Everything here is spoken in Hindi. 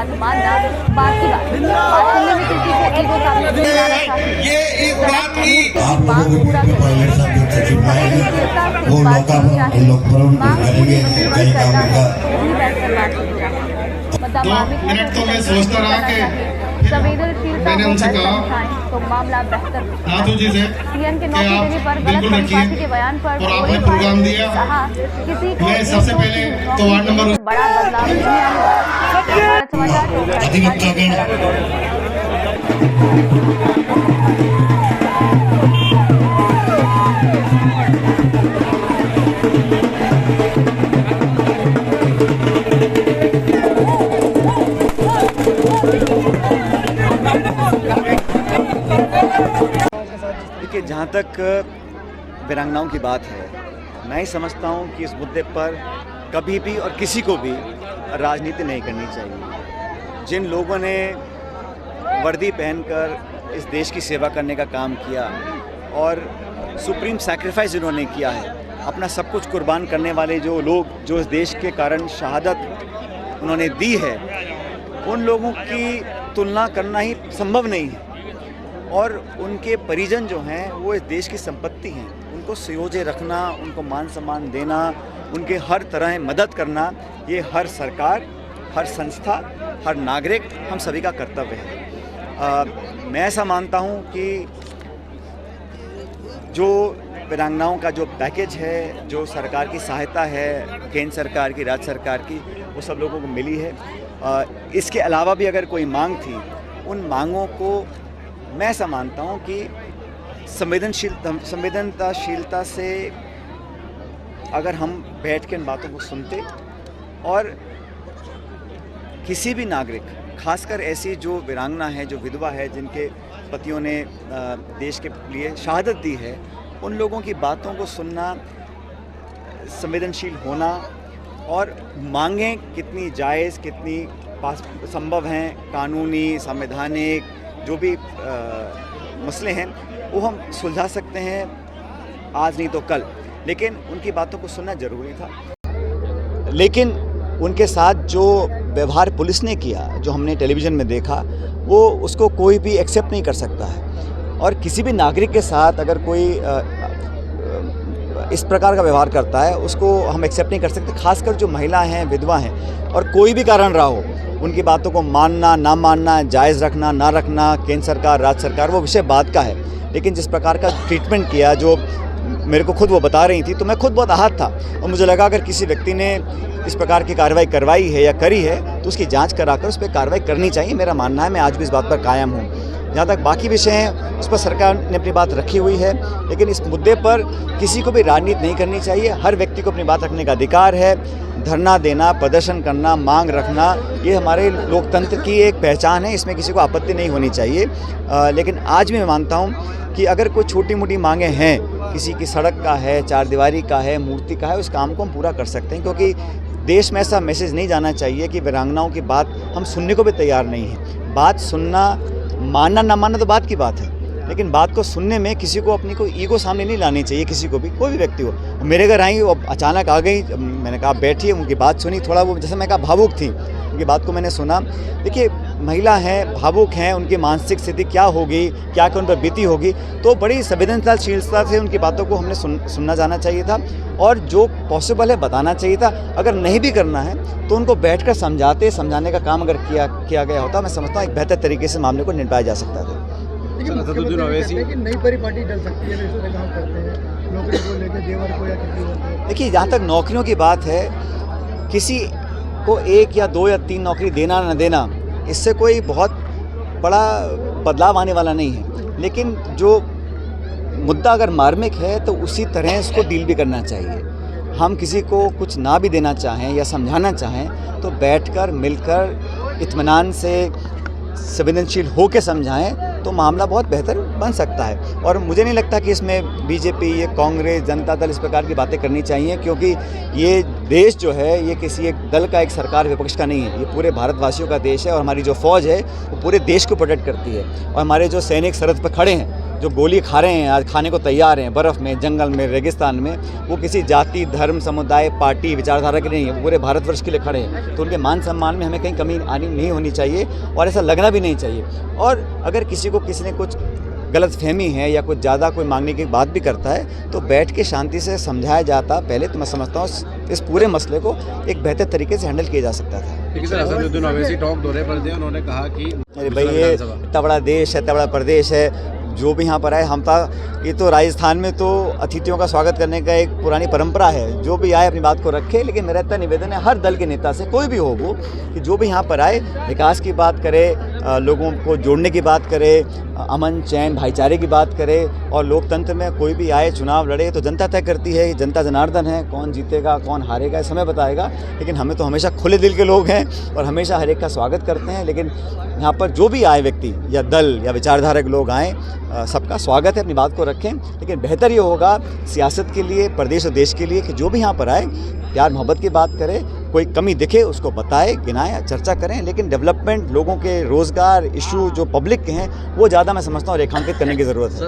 बात मानना बाकी बात सुनने में किसी को ईगो सामने नहीं लाना चाहिए। मांग पूरा संवेदनशीलता तो मामला बेहतर सीएम के नौकरी देने पर गलत पार्टी के बयान पर कहा किसी को सबसे पहले तो वार्ड नंबर बड़ा बदलाव नहीं देखिए, जहाँ तक वीरांगनाओं की बात है, मैं ही समझता हूँ कि इस मुद्दे पर कभी भी और किसी को भी राजनीति नहीं करनी चाहिए। जिन लोगों ने वर्दी पहनकर इस देश की सेवा करने का काम किया और सुप्रीम सैक्रिफाइस जिन्होंने किया है, अपना सब कुछ कुर्बान करने वाले जो लोग जो इस देश के कारण शहादत उन्होंने दी है, उन लोगों की तुलना करना ही संभव नहीं है। और उनके परिजन जो हैं वो इस देश की संपत्ति हैं, उनको संयोजे रखना, उनको मान सम्मान देना, उनके हर तरह मदद करना, ये हर सरकार, हर संस्था, हर नागरिक, हम सभी का कर्तव्य है। मैं ऐसा मानता हूँ कि जो वीरांगनाओं का जो पैकेज है, जो सरकार की सहायता है, केंद्र सरकार की, राज्य सरकार की, वो सब लोगों को मिली है। इसके अलावा भी अगर कोई मांग थी, उन मांगों को मैं ऐसा मानता हूँ कि संवेदनशीलता से अगर हम बैठ के इन बातों को सुनते और किसी भी नागरिक, खासकर ऐसी जो वीरांगना है, जो विधवा है, जिनके पतियों ने देश के लिए शहादत दी है, उन लोगों की बातों को सुनना, संवेदनशील होना और मांगें कितनी जायज़, कितनी संभव हैं, कानूनी, संवैधानिक जो भी मसले हैं वो हम सुलझा सकते हैं, आज नहीं तो कल, लेकिन उनकी बातों को सुनना ज़रूरी था। लेकिन उनके साथ जो व्यवहार पुलिस ने किया, जो हमने टेलीविज़न में देखा, वो उसको कोई भी एक्सेप्ट नहीं कर सकता है। और किसी भी नागरिक के साथ अगर कोई इस प्रकार का व्यवहार करता है, उसको हम एक्सेप्ट नहीं कर सकते। खासकर जो महिला हैं, विधवा हैं, और कोई भी कारण रहा हो, उनकी बातों को मानना ना मानना, जायज़ रखना ना रखना, केंद्र सरकार, राज्य सरकार, वो विषय बात का है। लेकिन जिस प्रकार का ट्रीटमेंट किया, जो मेरे को खुद वो बता रही थी, तो मैं खुद बहुत आहत था और मुझे लगा अगर किसी व्यक्ति ने इस प्रकार की कार्रवाई करवाई है या करी है तो उसकी जांच कराकर उस पर कार्रवाई करनी चाहिए, मेरा मानना है। मैं आज भी इस बात पर कायम हूँ। जहाँ तक बाकी विषय हैं, उस पर सरकार ने अपनी बात रखी हुई है, लेकिन इस मुद्दे पर किसी को भी राजनीति नहीं करनी चाहिए। हर व्यक्ति को अपनी बात रखने का अधिकार है। धरना देना, प्रदर्शन करना, मांग रखना, ये हमारे लोकतंत्र की एक पहचान है, इसमें किसी को आपत्ति नहीं होनी चाहिए। लेकिन आज भी मैं मानता हूँ कि अगर कोई छोटी मोटी मांगें हैं, किसी की सड़क का है, चारदीवारी का है, मूर्ति का है, उस काम को हम पूरा कर सकते हैं, क्योंकि देश में ऐसा मैसेज नहीं जाना चाहिए कि वीरांगनाओं की बात हम सुनने को भी तैयार नहीं हैं। बात सुनना, मानना ना मानना तो बात की बात है, लेकिन बात को सुनने में किसी को अपनी कोई ईगो सामने नहीं लानी चाहिए, किसी को भी, कोई भी व्यक्ति हो। मेरे घर आई, वो अचानक आ गई, मैंने कहा बैठिए, उनकी बात सुनी, थोड़ा वो जैसे मैं कहा भावुक थी, उनकी बात को मैंने सुना। देखिए, महिला हैं, भावुक हैं, उनकी मानसिक स्थिति क्या होगी, क्या क्या उन पर बीती होगी, तो बड़ी संवेदनशीलता से उनकी बातों को हमने सुनना जाना चाहिए था और जो पॉसिबल है बताना चाहिए था। अगर नहीं भी करना है तो उनको बैठकर समझाने का काम अगर किया गया होता, मैं समझता हूँ एक बेहतर तरीके से मामले को निपटाया जा सकता था। नई पार्टी डल सकती है, नौकरी को लेकर देवर को या किसी को। देखिए, जहाँ तक नौकरियों की बात है, किसी को 1 या 2 या 3 नौकरी देना न देना, इससे कोई बहुत बड़ा बदलाव आने वाला नहीं है। लेकिन जो मुद्दा अगर मार्मिक है तो उसी तरह इसको डील भी करना चाहिए। हम किसी को कुछ ना भी देना चाहें या समझाना चाहें तो बैठकर, मिलकर, इत्मीनान से, संवेदनशील हो के समझाएं तो मामला बहुत बेहतर बन सकता है। और मुझे नहीं लगता कि इसमें बीजेपी, ये कांग्रेस, जनता दल इस प्रकार की बातें करनी चाहिए, क्योंकि ये देश जो है ये किसी एक दल का, एक सरकार विपक्ष का नहीं है। ये पूरे भारतवासियों का देश है और हमारी जो फ़ौज है वो पूरे देश को प्रोटेक्ट करती है और हमारे जो सैनिक सरहद पर खड़े हैं जो गोली खा रहे हैं, आज खाने को तैयार हैं बर्फ़ में, जंगल में, रेगिस्तान में, वो किसी जाति, धर्म, समुदाय, पार्टी, विचारधारा के लिए नहीं है, वो पूरे भारतवर्ष के लिए खड़े हैं। तो उनके मान सम्मान में हमें कहीं कमी आनी नहीं होनी चाहिए और ऐसा लगना भी नहीं चाहिए। और अगर किसी को किसी ने कुछ गलतफहमी है या कुछ ज़्यादा कोई मांगने की बात भी करता है तो बैठ के शांति से समझाया जाता। पहले तो मैं समझता हूँ इस पूरे मसले को एक बेहतर तरीके से हैंडल किया जा सकता था। लेकिन सर असदुद्दीन ओवैसी टॉक दौरे पर थे, उन्होंने कहा कि अरे भाई ये इतना बड़ा देश है, इतना बड़ा प्रदेश है, जो भी यहाँ पर आए ये तो राजस्थान में तो अतिथियों का स्वागत करने का एक पुरानी परंपरा है। जो भी आए अपनी बात को रखे, लेकिन मेरा इतना निवेदन है हर दल के नेता से, कोई भी हो वो, कि जो भी यहाँ पर आए विकास की बात करे, लोगों को जोड़ने की बात करे, अमन चैन भाईचारे की बात करे। और लोकतंत्र में कोई भी आए चुनाव लड़े तो जनता तय करती है, जनता जनार्दन है, कौन जीतेगा कौन हारेगा समय बताएगा। लेकिन हमें तो हमेशा खुले दिल के लोग हैं और हमेशा हर एक का स्वागत करते हैं। लेकिन यहाँ पर जो भी आए व्यक्ति या दल या विचारधारा के लोग आएँ, सबका स्वागत है, अपनी बात को रखें। लेकिन बेहतर ये होगा सियासत के लिए, प्रदेश और देश के लिए, कि जो भी यहाँ पर आए प्यार मोहब्बत की बात करें, कोई कमी दिखे उसको बताए, गिनाए, चर्चा करें। लेकिन डेवलपमेंट, लोगों के रोज़गार इशू जो पब्लिक के हैं वो ज़्यादा मैं समझता हूँ रेखांकित करने की ज़रूरत है।